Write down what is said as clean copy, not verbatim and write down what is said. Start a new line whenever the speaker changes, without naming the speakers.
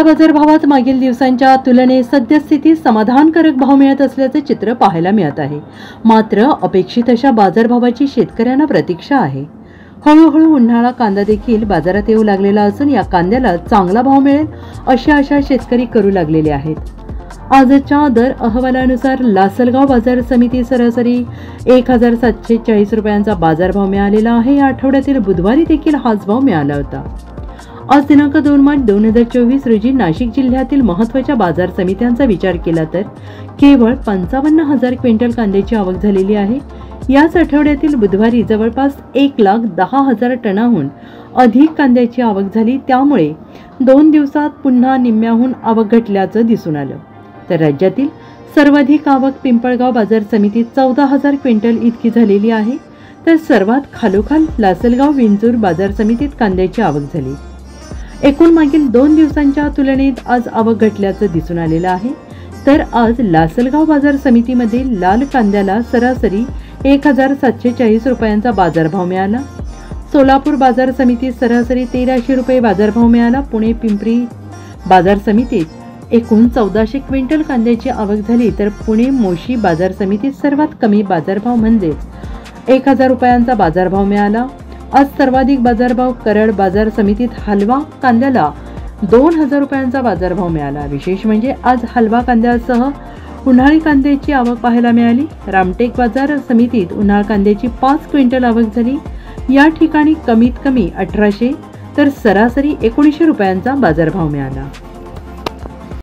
कांदा बाजारभावात मागील दिवसांच्या तुलनेत सद्यस्थितीत समाधानकारक भाव मिळत असल्याचे चित्र पाहायला मिळत आहे। मात्र अपेक्षित अशा बाजारभावाची शेतकऱ्यांना प्रतीक्षा आहे। हळूहळू उन्हाळा कांदा देखील बाजारात येऊ लागलेला असून या कांद्याला चांगला भाव मिळेल अशी आशा शेतकरी करू लागलेले आहेत। आजच्या दर अहवालानुसार लासलगाव बाजार समिती सरासरी 1740 रुपयांचा बाजारभाव मिळालेला आहे। या आठवड्यातील बुधवारी देखील हाच भाव मिळाला होता। आज दिनांक 2 मार्च 2024 रोजी नाशिक जिल्ह्यातील महत्त्वाच्या बाजार समित्यांचा विचार केला तर केवळ 55,000 क्विंटल कांद्याची आवक झालेली आहे। याच आठवड्यातील बुधवारी जवळपास 1,10,000 टनाहून अधिक कांद्याची आवक झाली। त्यामुळे 2 दिवसात पुन्हा निम्म्याहून आवक घटल्याचं दिसून आलं। तर राज्यातील सर्वाधिक आवक पिंपळगाव बाजार समितीत 14,000 क्विंटल इतकी झालेली आहे। तर सर्वात खालोखाल लासलगाव विंचूर बाजार समितीत कांद्याची आवक झाली। एकूण मागील 2 दिवसांच्या तुलनेत आज आवक घटल्याचं दिसून आलेलं आहे। तर आज लासलगाव बाजार समितीमध्ये लाल कांद्याला सरासरी 1740 रुपयांचा बाजारभाव मिळाला। सोलापूर बाजार समितीत सरासरी 1300 रुपये बाजारभाव मिळाला। पुणे पिंपरी बाजार समितीत एकूण 1400 क्विंटल कांद्याची आवक झाली। तर पुणे मोशी बाजार समितीत सर्वात कमी बाजारभाव म्हणजेच 1000 रुपयांचा बाजारभाव मिळाला। आज सर्वाधिक बाजारभाव कराड बाजार समितीत हलवा कांद्याला 2000 रुपयांचा बाजारभाव मिळाला। विशेष म्हणजे आज हलवा कांद्यासह उन्हाळी कांद्याची आवक पाहायला मिळाली। रामटेक बाजार समितीत उन्हाळ कांद्याची 5 क्विंटल आवक झाली। या ठिकाणी कमीत कमी 1800 तर सरासरी 1900 रुपयांचा बाजारभाव मिळाला।